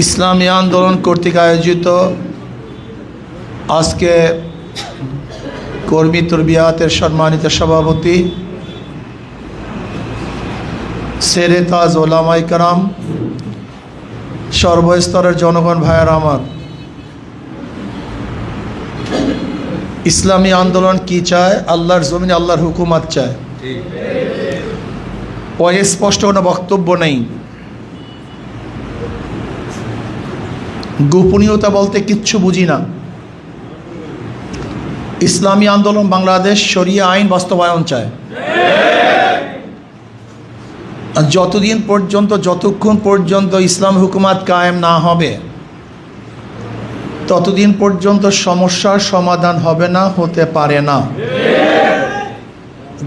ইসলামী আন্দোলন কর্তৃক আয়োজিত আজকে কর্মী তরবিয়াতের সম্মানিত সভাপতি সেরে তাজ ওলামায়ে কেরাম, সর্বস্তরের জনগণ ভাইয়েরা আমার, ইসলামী আন্দোলন কি চায়? আল্লাহর জমিনে আল্লাহর হুকুমত চায়। স্পষ্ট কোনো বক্তব্য নেই, গোপনীয়তা বলতে কিচ্ছু বুঝি না। ইসলামী আন্দোলন বাংলাদেশ শরিয়া আইন বাস্তবায়ন চায়। যতক্ষণ পর্যন্ত ইসলাম হুকুমত কায়েম না হবে ততদিন পর্যন্ত সমস্যার সমাধান হবে না, হতে পারে না।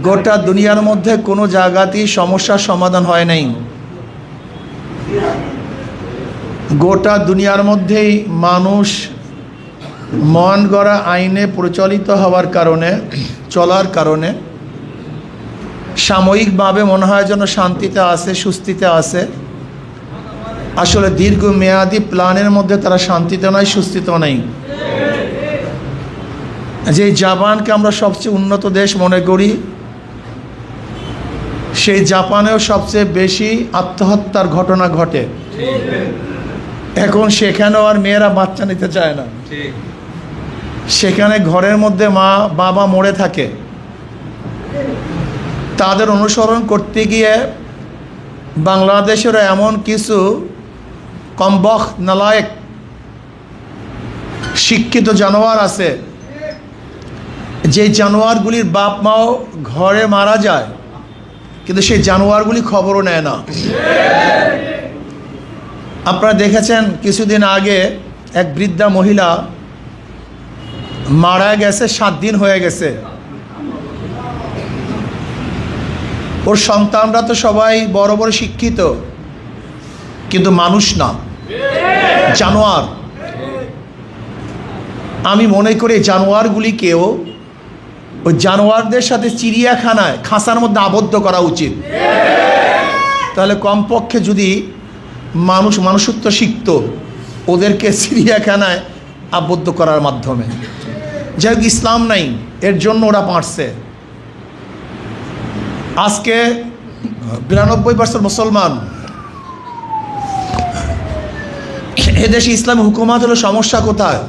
গোটা দুনিয়ার মধ্যে কোনো জায়গাতেই সমস্যার সমাধান হয় নাই। গোটা দুনিয়ার মধ্যেই মানুষ মন গড়া আইনে প্রচলিত হওয়ার কারণে, চলার কারণে সাময়িকভাবে মনে হয় যেন শান্তিতে আছে, সুস্থিতে আছে। আসলে দীর্ঘমেয়াদী প্ল্যানের মধ্যে তারা শান্তিতে নয়, সুস্থিত নেই। যে জাপানকে আমরা সবচেয়ে উন্নত দেশ মনে করি, সেই জাপানেও সবচেয়ে বেশি আত্মহত্যার ঘটনা ঘটে। এখন সেখানেও আর মেয়েরা বাচ্চা নিতে চায় না। সেখানে ঘরের মধ্যে মা বাবা মরে থাকে। তাদের অনুসরণ করতে গিয়ে বাংলাদেশেরও এমন কিছু কমবখ নালায়েক শিক্ষিত জানোয়ার আছে, যে জানোয়ারগুলির বাপ মাও ঘরে মারা যায়, কিন্তু সেই জানোয়ারগুলি খবরও নেয় না। আপনারা দেখেছেন কিছুদিন আগে এক বৃদ্ধা মহিলা মারা গেছে, 7 দিন হয়ে গেছে। ওর সন্তানরা তো সবাই বড় বড় শিক্ষিত, কিন্তু মানুষ না, জানোয়ার। আমি মনে করি জানোয়ারগুলিকেও ওই জানোয়ারদের সাথে চিড়িয়াখানায় খাঁচার মধ্যে আবদ্ধ করা উচিত। তাহলে কমপক্ষে যদি মানুষত্ব শিখত, ওদেরকে চিড়িয়াখানায় আবদ্ধ করার মাধ্যমে। যাই হোক, ইসলাম নাই, এর জন্য ওরা পারছে। আজকে 92% মুসলমান। এদেশে ইসলামী হুকুমত হলো সমস্যা কোথায়?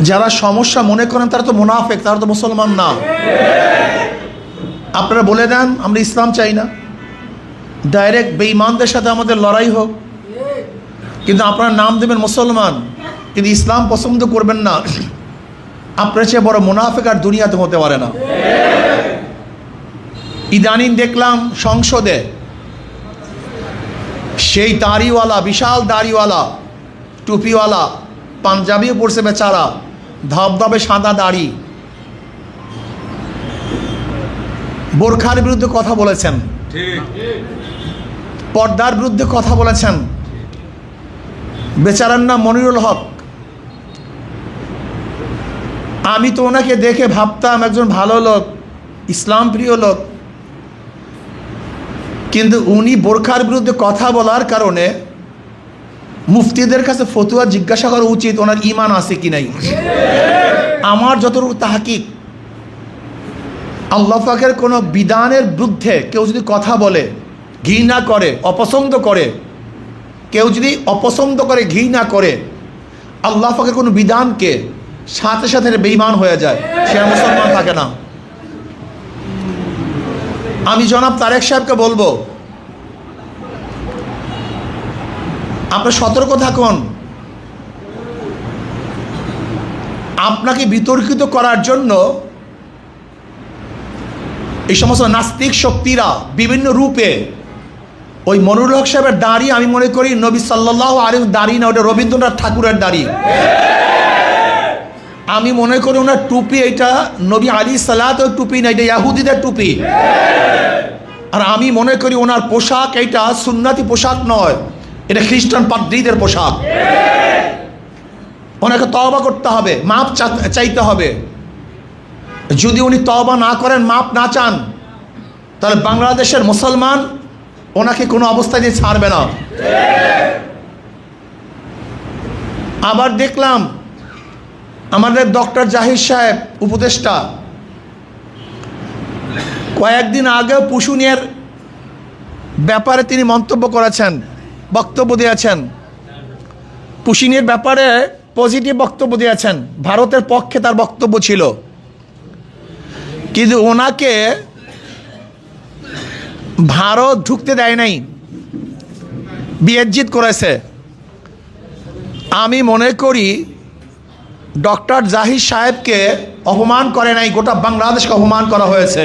যারা সমস্যা মনে করেন তারা তো মুনাফেক, তারা তো মুসলমান না। আপনারা বলে দেন আমরা ইসলাম চাই না, ডাইরেক্ট বেঈমানদের সাথে আমাদের লড়াই হোক, কিন্তু আপনারা নাম দেবেন মুসলমান, কিন্তু ইসলাম পছন্দ করবেন না। আপনার চেয়ে বড় মুনাফেক আর দুনিয়াতে হতে পারে না। ইদানিং দেখলাম সংসদে সেই দাড়িওয়ালা, বিশাল দাড়িওয়ালা, টুপিওয়ালা, পাঞ্জাবিও পড়ছে বেচারা, ধবধবে সাদা দাড়ি, বোরখার বিরুদ্ধে কথা বলেছেন, পর্দার বিরুদ্ধে কথা বলেছেন। বেচারার নাম মনিরুল হক। আমি তো ওনাকে দেখে ভাবতাম একজন ভালো লোক, ইসলাম প্রিয় লোক, কিন্তু উনি বোরখার বিরুদ্ধে কথা বলার কারণে মুফতিদের কাছে ফতুয়া জিজ্ঞাসা করা উচিত ওনার ঈমান আছে কি নাই। আমার যতটুকু তাহকিক, আল্লাহ পাকের কোনো বিধানের বিরুদ্ধে কেউ যদি কথা বলে, ঘৃণা করে, অপছন্দ করে, কেউ যদি অপছন্দ করে, ঘৃণা করে আল্লাহ পাকের কোনো বিধানকে, সাথে সাথে বেঈমান হয়ে যায়, সে আর মুসলমান থাকে না। আমি জনাব তারেক সাহেবকে বলবো, আপনি সতর্ক থাকুন। আপনাকে বিতর্কিত করার জন্য এই সমস্ত নাস্তিক শক্তিরা বিভিন্ন রূপে, ওই মনিরুল হক সাহেবের দাড়ি আমি মনে করি নবী সাল্লাল্লাহু আলাইহি দাড়ি না, ওটা রবীন্দ্রনাথ ঠাকুরের দাড়ি। আমি মনে করি ওনার টুপি, এটা নবী আলী সালাতের টুপি না, এটা ইয়াহুদিদের টুপি। আর আমি মনে করি ওনার পোশাক এইটা সুন্নাতি পোশাক নয়, এটা খ্রিস্টান পাদ্রীদের পোশাক। ওনাকে তওবা করতে হবে, মাপ চাইতে হবে। যদি উনি তওবা না করেন, মাপ না চান, তাহলে বাংলাদেশের মুসলমান ওনাকে কোনো অবস্থায় দিয়ে ছাড়বে না। আবার দেখলাম আমাদের ডক্টর জাহির সাহেব উপদেষ্টা কয়েকদিন আগেও পুশুনিয়ার ব্যাপারে তিনি মন্তব্য করেছেন, বক্তব্য দিয়েছেন। পুশুনিয়ার ব্যাপারে পজিটিভ বক্তব্য দিয়েছেন, ভারতের পক্ষে তার বক্তব্য ছিল, কিন্তু ওনাকে ভারত ঢুকতে দেয় নাই, বিএজিত করেছে। আমি মনে করি ডক্টর জাহির সাহেবকে অপমান করে নাই, গোটা বাংলাদেশকে অপমান করা হয়েছে।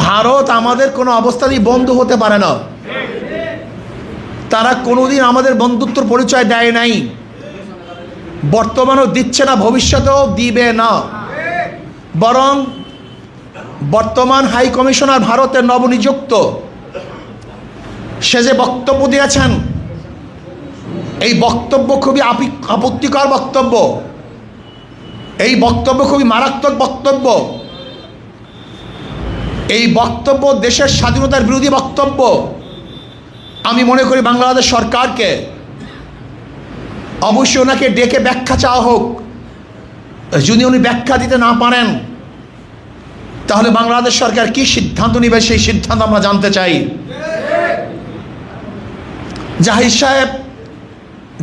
ভারত আমাদের কোনো অবস্থাতেই বন্ধু হতে পারে না, তারা কোনোদিন আমাদের বন্ধুত্বর পরিচয় দেয় নাই, বর্তমানেও দিচ্ছে না, ভবিষ্যতেও দিবে না। বরং বর্তমান হাই কমিশনার ভারতের নবনিযুক্ত, সে যে বক্তব্য দিয়েছেন, এই বক্তব্য খুবই আপত্তিকর বক্তব্য, এই বক্তব্য খুবই মারাত্মক বক্তব্য, এই বক্তব্য দেশের স্বাধীনতার বিরোধী বক্তব্য। আমি মনে করি বাংলাদেশ সরকারকে অবশ্যই ওনাকে ডেকে ব্যাখ্যা চাওয়া হোক। যদি উনি ব্যাখ্যা দিতে না পারেন তাহলে বাংলাদেশ সরকার কি সিদ্ধান্ত নেবে সেই সিদ্ধান্ত আমরা জানতে চাই। জাহির সাহেব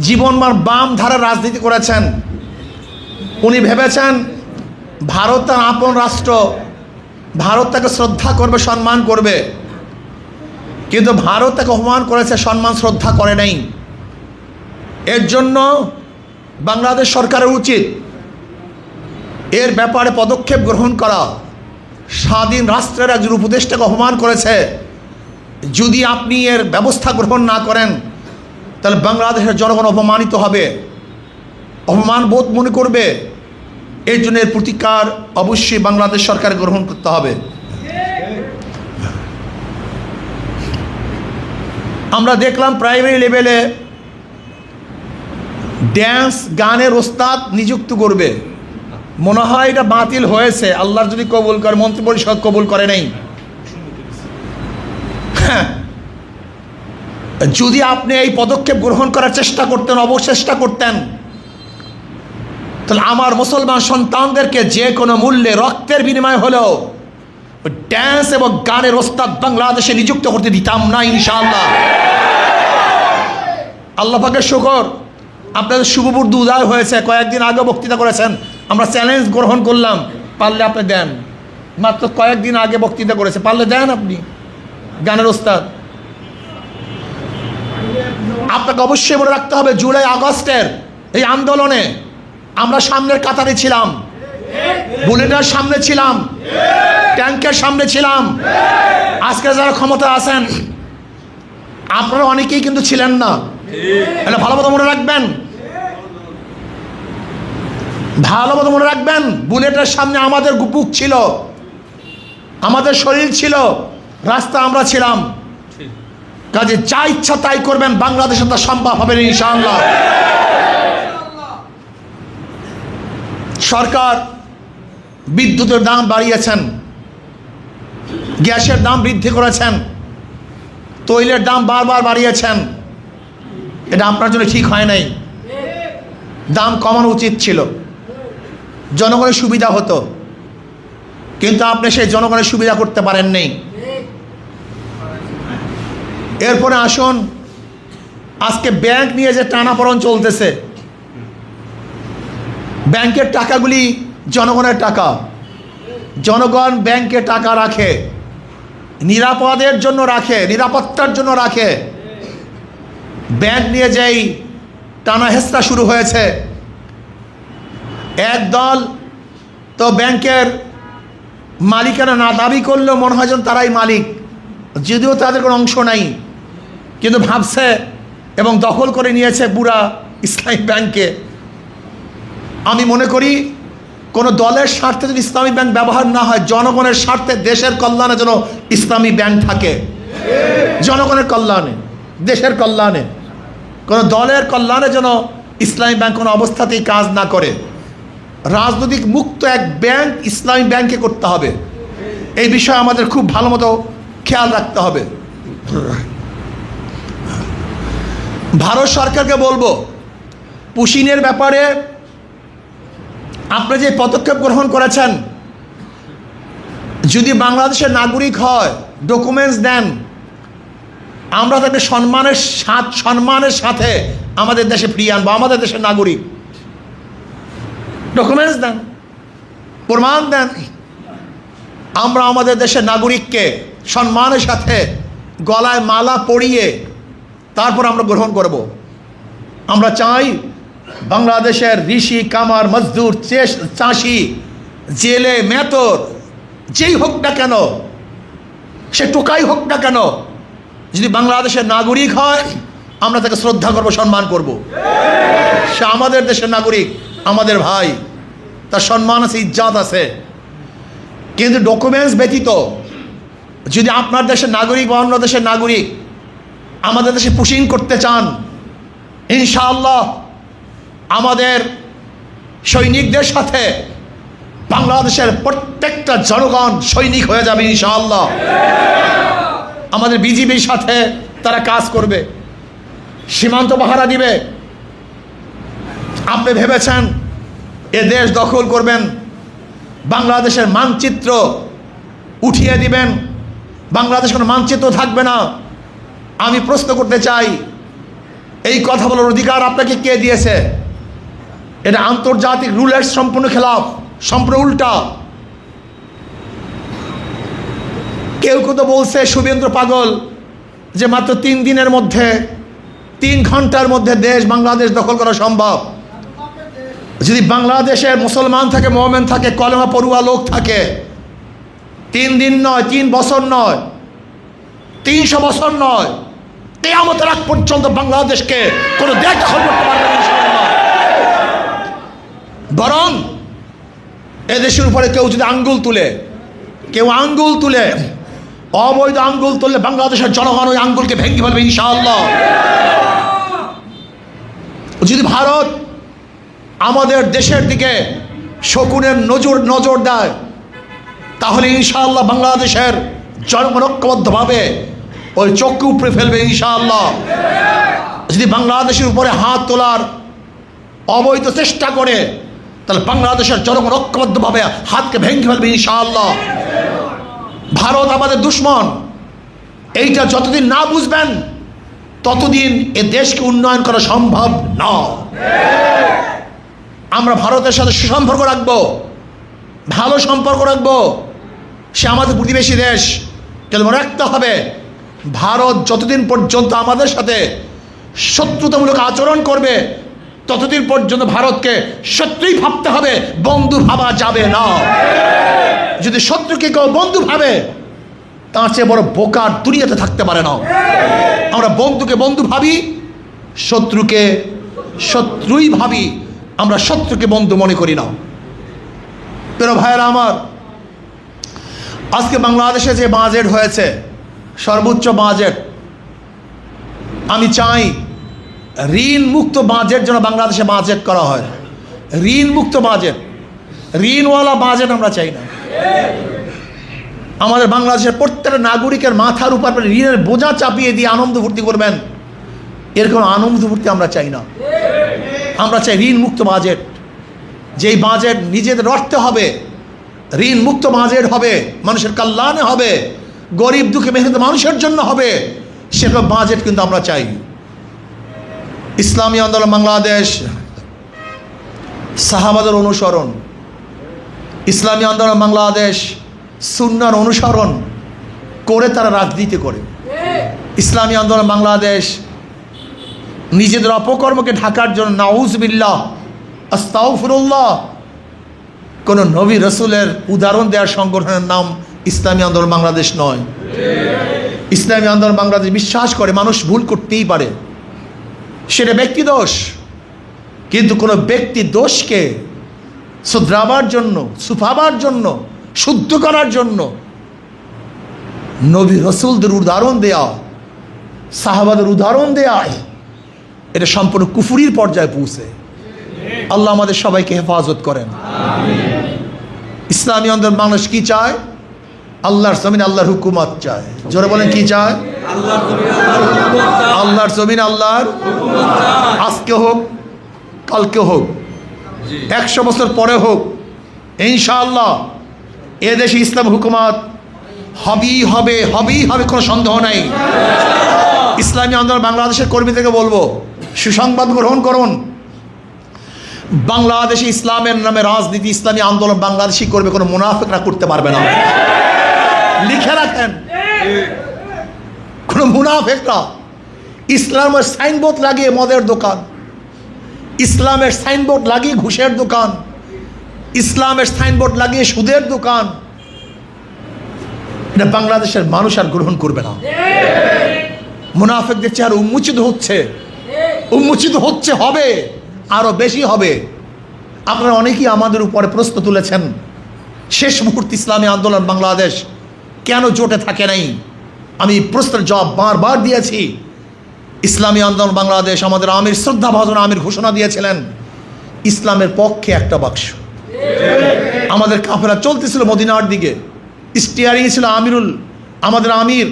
জীবনভর বাম ধারার রাজনীতি করেছেন। উনি ভেবেছেন ভারত তার আপন রাষ্ট্র, ভারত তাকে শ্রদ্ধা করবে, সম্মান করবে, কিন্তু ভারত তাকে অপমান করেছে, সম্মান শ্রদ্ধা করে নাই। এর জন্য বাংলাদেশ সরকারের উচিত এর ব্যাপারে পদক্ষেপ গ্রহণ করা। স্বাধীন রাষ্ট্রের একজন উপদেষ্টাকে অপমান করেছে, যদি আপনি এর ব্যবস্থা গ্রহণ না করেন তাহলে বাংলাদেশের জনগণ অপমানিত হবে, অপমান বোধ মনে করবে। এর জন্য এর প্রতিকার অবশ্যই বাংলাদেশ সরকার গ্রহণ করতে হবে। আমরা দেখলাম প্রাইমারি লেভেলে ড্যান্স গানের ওস্তাদ নিযুক্ত করবে, মনে হয় এটা বাতিল হয়েছে, আল্লাহর যদি কবুল করে, মন্ত্রিপরিষদ কবুল করে নেই। যদি আপনি এই পদক্ষেপ গ্রহণ করার চেষ্টা করতেন, অবচেষ্টা করতেন, তাহলে আমার মুসলমান সন্তানদেরকে যে কোনো মূল্যে রক্তের বিনিময় হলেও ড্যান্স এবং গানের ওস্তাদ বাংলাদেশে নিযুক্ত করতে দিতাম না ইনশাআল্লাহ। আল্লাহ পাকের শুকর, আপনাদের শুভবুদ্ধি উদয় হয়েছে, কয়েকদিন আগে বক্তৃতা করেছেন, আমরা চ্যালেঞ্জ গ্রহণ করলাম, পারলে আপনি দেন। মাত্র কয়েকদিন আগে বক্তৃতা করেছে, পারলে দেন আপনি গানের ওস্তাদ। আপনাকে অবশ্যই মনে রাখতে হবে জুলাই আগস্টের এই আন্দোলনে আমরা সামনের কাতারে ছিলাম, বুলেটের সামনে ছিলাম, ট্যাঙ্কের সামনে ছিলাম। আজকে যারা ক্ষমতা আছেন আপনারা অনেকেই কিন্তু ছিলেন না, এটা ভালো মতো মনে রাখবেন, ভালো মতো মনে রাখবেন। বুলেটের সামনে আমাদের বুক ছিল, আমাদের শরীর ছিল, রাস্তা আমরা ছিলাম। কাজে যা ইচ্ছা তাই করবেন, বাংলাদেশে তা সম্ভব হবে না ইনশাআল্লাহ। সরকার বিদ্যুতের দাম বাড়িয়েছেন, গ্যাসের দাম বৃদ্ধি করেছেন, তৈলের দাম বারবার বাড়িয়েছেন। এটা আপনার জন্য ঠিক হয় নাই, দাম কমানো উচিত ছিল, জনগণের সুবিধা হতো, কিন্তু আপনি সেই জনগণের সুবিধা করতে পারেন নাই। এরপরে আসুন, আজকে ব্যাংক নিয়ে যে টানাপোড়েন চলতেছে, ব্যাংকের টাকাগুলি জনগণের টাকা, জনগণ ব্যাংকে টাকা রাখে, নিরাপদের জন্য রাখে, নিরাপত্তার জন্য রাখে। ব্যাংক নিয়ে যেই টানা হেঁচড়া শুরু হয়েছে, এক দল তো ব্যাংকের মালিকানা না দাবি করলেও মনে হয় যেন তারাই মালিক, যদিও তাদের কোনো অংশ নাই, কিন্তু ভাবছে এবং দখল করে নিয়েছে পুরা ইসলামী ব্যাংকে। আমি মনে করি কোনো দলের স্বার্থে যদি ইসলামী ব্যাংক ব্যবহার না হয়, জনগণের স্বার্থে, দেশের কল্যাণে যেন ইসলামী ব্যাংক থাকে, জনগণের কল্যাণে, দেশের কল্যাণে, কোনো দলের কল্যাণে যেন ইসলামী ব্যাংক কোনো অবস্থাতেই কাজ না করে। রাজনৈতিক মুক্ত এক ব্যাংক ইসলামী ব্যাংকে করতে হবে, এই বিষয়ে আমাদের খুব ভালো মতো খেয়াল রাখতে হবে। ভারত সরকারকে বলবো, পুশিনের ব্যাপারে আপনি যে পদক্ষেপ গ্রহণ করেছেন, যদি বাংলাদেশের নাগরিক হয়, ডকুমেন্টস দেন, আমরা তাকে সম্মানের সাথে আমাদের দেশে ফিরিয়ে আনবো। আমাদের দেশের নাগরিক, ডকুমেন্টস দেন, প্রমাণ দেন। আমরা আমাদের দেশের নাগরিককে সম্মানের সাথে গলায় মালা পরিয়ে তারপর আমরা গ্রহণ করব। আমরা চাই বাংলাদেশের ঋষি, কামার, মজদুর, চাষি, জেলে, মেতর, যেই হোক না কেন, সে টোকাই হোক না কেন, যদি বাংলাদেশের নাগরিক হয় আমরা তাকে শ্রদ্ধা করব, সম্মান করব। সে আমাদের দেশের নাগরিক, আমাদের ভাই, তার সম্মান আছে, ইজ্জত আছে। কিন্তু ডকুমেন্টস ব্যতীত যদি আপনার দেশের নাগরিক বা অন্য দেশের নাগরিক আমাদের দেশে পুশিং করতে চান, ইনশাআল্লাহ আমাদের সৈনিকদের সাথে বাংলাদেশের প্রত্যেকটা জনগণ সৈনিক হয়ে যাবে ইনশাআল্লাহ। আমাদের বিজিবির সাথে তারা কাজ করবে, সীমান্ত পাহারা দিবে। আপনি ভেবেছেন এ দেশ দখল করবেন, বাংলাদেশের মানচিত্র উঠিয়ে দিবেন, বাংলাদেশের কোনো মানচিত্র থাকবে না? আমি প্রশ্ন করতে চাই, এই কথা বলার অধিকার আপনাকে কে দিয়েছে? এটা আন্তর্জাতিক রুলের সম্পূর্ণ খেলাফ, সম্পূর্ণ উল্টা। কেউ কেউ তো বলছে শুভেন্দ্র পাগল যে মাত্র 3 দিনের মধ্যে, 3 ঘন্টার মধ্যে দেশ বাংলাদেশ দখল করা সম্ভব। যদি বাংলাদেশের মুসলমান থাকে, মুমিন থাকে, কলেমা পড়ুয়া লোক থাকে, 3 দিন নয়, 3 বছর নয়, 300 বছর নয়, কিয়ামতের আগ পর্যন্ত বাংলাদেশকে কোনো দেশ দখল করতে পারবে না ইনশাআল্লাহ। বরং এদেশের উপরে কেউ যদি আঙ্গুল তুলে, অবৈধ আঙ্গুল তুললে বাংলাদেশের জনগণ ওই আঙ্গুলকে ভেঙে ফেলবে ইনশাআল্লাহ। যদি ভারত আমাদের দেশের দিকে শকুনের নজর দেয়, তাহলে ইনশাআল্লাহ বাংলাদেশের জনগণ ঐক্যবদ্ধভাবে ওই চক্ষু উপরে ফেলবে ইনশাআল্লাহ। যদি বাংলাদেশের উপরে হাত তোলার অবৈধ চেষ্টা করে, তাহলে বাংলাদেশের জনগণ ঐক্যবদ্ধভাবে হাতকে ভেঙে ফেলবে ইনশাআল্লাহ। ভারত আমাদের দুশ্মন, এইটা যতদিন না বুঝবেন ততদিন এ দেশকে উন্নয়ন করা সম্ভব না। আমরা ভারতের সাথে সুসম্পর্ক রাখবো, ভালো সম্পর্ক রাখবো, সে আমাদের প্রতিবেশী দেশ। কিন্তু মনে রাখতে হবে, ভারত যতদিন পর্যন্ত আমাদের সাথে শত্রুতামূলক আচরণ করবে ততদিন পর্যন্ত ভারতকে শত্রুই ভাবতে হবে, বন্ধু ভাবা যাবে না। যদি শত্রুকে কেউ বন্ধু ভাবে, তার চেয়ে বড় বোকার দুনিয়াতে থাকতে পারে না। আমরা বন্ধুকে বন্ধু ভাবি, শত্রুকে শত্রুই ভাবি, আমরা শত্রুকে বন্ধু মনে করি না। প্রিয় ভাইয়েরা আমার, আজকে বাংলাদেশে যে বাজেট হয়েছে, সর্বোচ্চ বাজেট, আমি চাই ঋণ মুক্ত বাজেট যেন বাংলাদেশে বাজেট করা হয়। ঋণ মুক্ত বাজেট, ঋণওয়ালা বাজেট আমরা চাই না। আমাদের বাংলাদেশের প্রত্যেকটা নাগরিকের মাথার উপর ঋণের বোঝা চাপিয়ে দিয়ে আনন্দ ফুর্তি করবেন, এরকম আনন্দ ফুর্তি আমরা চাই না। আমরা চাই ঋণ মুক্ত বাজেট, যেই বাজেট নিজেদের অর্থে হবে, ঋণ মুক্ত বাজেট হবে, মানুষের কল্যাণে হবে, গরিব দুঃখী মেহনত মানুষের জন্য হবে, সেরকম বাজেট কিন্তু আমরা চাই। ইসলামী আন্দোলন বাংলাদেশ সাহাবাদের অনুসরণ, ইসলামী আন্দোলন বাংলাদেশ সুন্নাহর অনুসরণ করে তারা রাজনীতি করে। ইসলামী আন্দোলন বাংলাদেশ নিজেদের অপকর্মকে ঢাকার জন্য নাউজুবিল্লাহ, আস্তাগফিরুল্লাহ, কোন নবী রসুলের উদাহরণ দেওয়ার সংগঠনের নাম ইসলামী আন্দোলন বাংলাদেশ নয়। ইসলামী আন্দোলন বাংলাদেশ বিশ্বাস করে মানুষ ভুল করতেই পারে, সেটা ব্যক্তি দোষ, কিন্তু কোনো ব্যক্তি দোষকে শুধরাবার জন্য, সুফাবার জন্য, শুদ্ধ করার জন্য নবী রসুলদের উদাহরণ দেয়া, সাহাবাদের উদাহরণ দেয়া, এটা সম্পূর্ণ কুফুরির পর্যায়ে পৌঁছে। আল্লাহ আমাদের সবাইকে হেফাজত করেন। ইসলামী আন্দোলন বাংলাদেশ কি চায়? আল্লাহর জমিন আল্লাহর হুকুমত চায়। জোরে বলেন কি চায়? আল্লাহর জমিন আল্লাহর আজকে হোক কালকে হোক 100 বছর পরে হোক, ইনশাআল্লাহ এদেশে ইসলাম হুকুমত হবেই হবে, কোনো সন্দেহ নাই। ইসলামী আন্দোলন বাংলাদেশের কর্মীদেরকে বলবো, সুসংবাদ গ্রহণ করুন। বাংলাদেশে ইসলামের নামে রাজনীতি ইসলামী আন্দোলন বাংলাদেশি করবে, কোনো মুনাফিকরা করতে পারবে না। লিখে রাখেন, কোনো মুনাফিকরা ইসলামের সাইনবোর্ড লাগিয়ে মদের দোকান, ইসলামের সাইনবোর্ড লাগিয়ে ঘুষের দোকান, ইসলামের সাইনবোর্ড লাগিয়ে সুদের দোকান, এটা বাংলাদেশের মানুষ আর গ্রহণ করবে না। মুনাফিকদের চেহারা উন্মোচিত হচ্ছে, হবে আরো বেশি হবে। আপনারা অনেকেই আমাদের উপরে প্রশ্ন তুলেছেন, শেষ মুহূর্তে ইসলামী আন্দোলন বাংলাদেশ কেন জোটে থাকে নাই? আমি প্রশ্নের জবাব বারবার দিয়েছি। ইসলামী আন্দোলন বাংলাদেশ, আমাদের আমির শ্রদ্ধাভাজন আমির ঘোষণা দিয়েছিলেন ইসলামের পক্ষে একটা বাক্স। আমাদের কাফেলা চলতেছিল মদিনার দিকে, স্টিয়ারিং ছিল আমিরুল, আমাদের আমির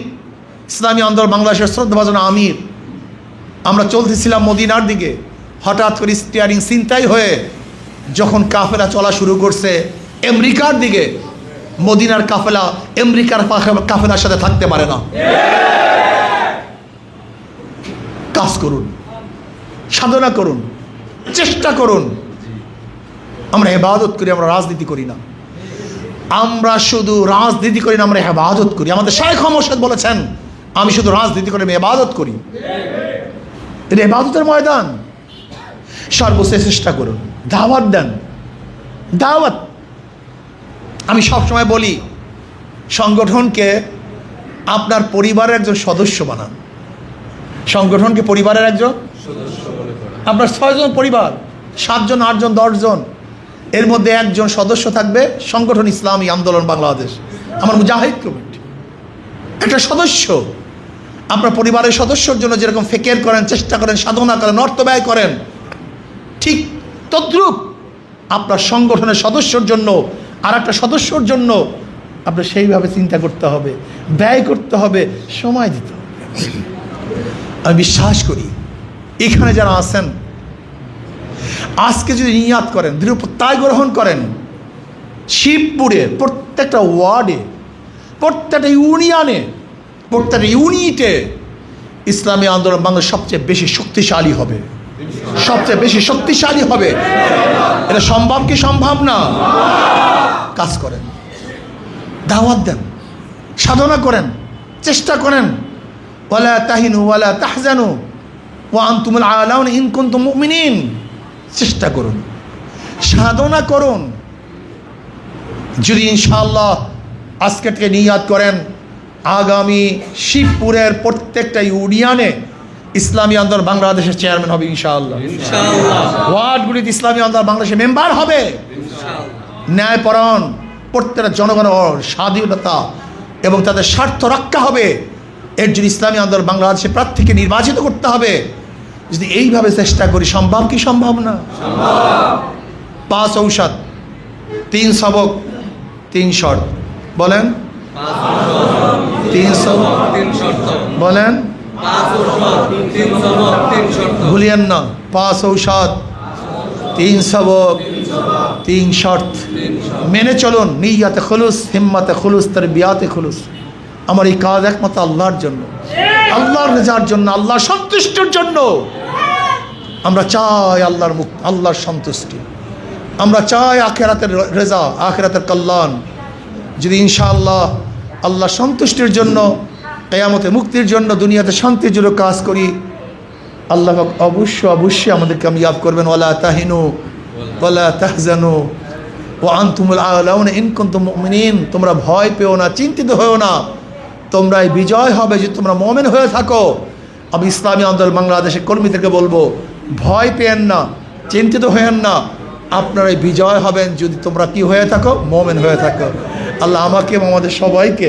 ইসলামী আন্দোলন বাংলাদেশের শ্রদ্ধাভাজন আমির। আমরা চলতেছিলাম মদিনার দিকে, হঠাৎ করে স্টিয়ারিং ছিনতাই হয়ে যখন কাফেলা চলা শুরু করছে আমেরিকার দিকে, মদিনার কাফেলা আমেরিকার কাফেলার সাথে থাকতে পারে না। কাজ করুন, সাধনা করুন, চেষ্টা করুন। আমরা ইবাদত করি, আমরা রাজনীতি করি না। আমরা শুধু রাজনীতি করি না, আমরা ইবাদত করি। আমাদের শাইখ মোর্শেদ বলেছেন, আমি শুধু রাজনীতি করি, আমি ইবাদত করি। এটা ইবাদতের ময়দান। সর্বোচ্চ চেষ্টা করুন, দাওয়াত দেন, দাওয়াত। আমি সবসময় বলি, সংগঠনকে আপনার পরিবারের একজন সদস্য বানান। সংগঠনকে পরিবারের একজন আপনার 6 জন পরিবার, 7 জন 8 জন 10 জন, এর মধ্যে একজন সদস্য থাকবে সংগঠন ইসলামী আন্দোলন বাংলাদেশ, আমার মুজাহিদ কমিটি, একটা সদস্য। আপনার পরিবারের সদস্যর জন্য যেরকম ফিকির করেন, চেষ্টা করেন, সাধনা করেন, অর্থ ব্যয় করেন, ঠিক তদ্রূপ আপনার সংগঠনের সদস্যর জন্য আর একটা সদস্যর জন্য আপনার সেইভাবে চিন্তা করতে হবে, ব্যয় করতে হবে, সময় দিতে হবে। আমি বিশ্বাস করি এখানে যারা আছেন, আজকে যদি নিয়াত করেন, দৃঢ় প্রত্যয় গ্রহণ করেন, শিবপুরে প্রত্যেকটা ওয়ার্ডে, প্রত্যেকটা ইউনিয়নে, প্রত্যেকটা ইউনিটে ইসলামী আন্দোলন বাংলাদেশ সবচেয়ে বেশি শক্তিশালী হবে, সবচেয়ে বেশি শক্তিশালী হবে। এটা সম্ভব কি সম্ভব না? কাজ করেন, দাওয়াত দেন, সাধনা করেন, চেষ্টা করেন। ওয়ালা তাহিনু ওয়ালা তাহজানু ওয়া আনতুমুল আলাউনা ইন কুনতুম মুমিনিন। চেষ্টা করুন, সাধনা করুন। যদি ইনশাআল্লাহ আজকে থেকে নিয়াত করেন, আগামী শিবপুরের প্রত্যেকটা ইউনিয়নে ইসলামী আন্দোলন বাংলাদেশের চেয়ারম্যান হবে ইনশাআল্লাহ। ওয়ার্ডগুলিতে ইসলামী আন্দোলন বাংলাদেশের মেম্বার হবে। ন্যায়পরায়ণ, প্রত্যেকটা জনগণের স্বাধীনতা এবং তাদের স্বার্থ রক্ষা হবে। এর জন্য ইসলামী আন্দোলন বাংলাদেশের প্রার্থীকে নির্বাচিত করতে হবে। যদি এইভাবে চেষ্টা করি, সম্ভব কি সম্ভব না? 5 ঔষধ, 3 সবক, 3 শর্ত। বলেন 3 সবক, 3 শর্ত। বলেন ভুলিয়েন না, 5 ঔষধ, 3 সবক, 3 শর্ত মেনে চলুন। নিয়াতে খুলুস, হিম্মতে খুলুস, তারবিয়াতে খুলুস। আমার এই কাজ একমাত্র আল্লাহর জন্য, আল্লাহর রেজার জন্য, আল্লাহর সন্তুষ্টির জন্য। আমরা চাই আল্লাহর আল্লাহর সন্তুষ্টি, আমরা চাই আখিরাতের রেজা, আখিরাতের কল্যাণ। যদি ইনশাআল্লাহ আল্লাহর সন্তুষ্টির জন্য, কিয়ামতে মুক্তির জন্য, দুনিয়াতে শান্তির জন্য কাজ করি, আল্লাহ অবশ্যই আমাদের কামিয়াব করবেন। ওয়ালা তাহিনু ওয়ালা তাহজানু ওয়া আনতুমুল আলাউনা ইন কুনতুম মুমিনিন। তোমরা ভয় পেও না, চিন্তিত হও না, তোমরাই বিজয় হবে যদি তোমরা মুমিন হয়ে থাকো। আমি ইসলামী আন্দোলন বাংলাদেশের কর্মীদেরকে বলবো, ভয় পেয়েন না, চিন্তিত হয়েন না, আপনারাই বিজয় হবেন যদি তোমরা কি হয়ে থাকো? মুমিন হয়ে থাকো। আল্লাহ আমাকে এবং আমাদের সবাইকে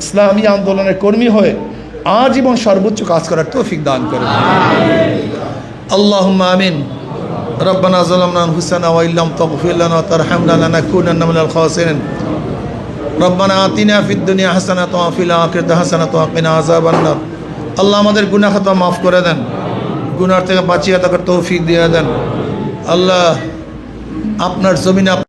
ইসলামী আন্দোলনের কর্মী হয়ে আজীবন সর্বোচ্চ কাজ করার তৌফিক দান করেন। আল্লাহুম্মা আমিন। রব্বানা যালামনা আনফুসানা ওয়া ইল্লাম তাগফির লানা ওয়া তারহামনা লানাকুনান্না মিনাল খাসিরিন। রব্বানা আতিনা ফিদ দুনিয়া হাসানাতাও ওয়া ফিল আখিরাতি হাসানাতাও ওয়া কিনা আযাবান নার। আল্লাহ আমাদের গুনাহ খাতা মাফ করে দেন, গুনার থেকে বাঁচিয়ে থাকার তৌফিক দিয়ে দেন। আল্লাহ আপনার জমিনে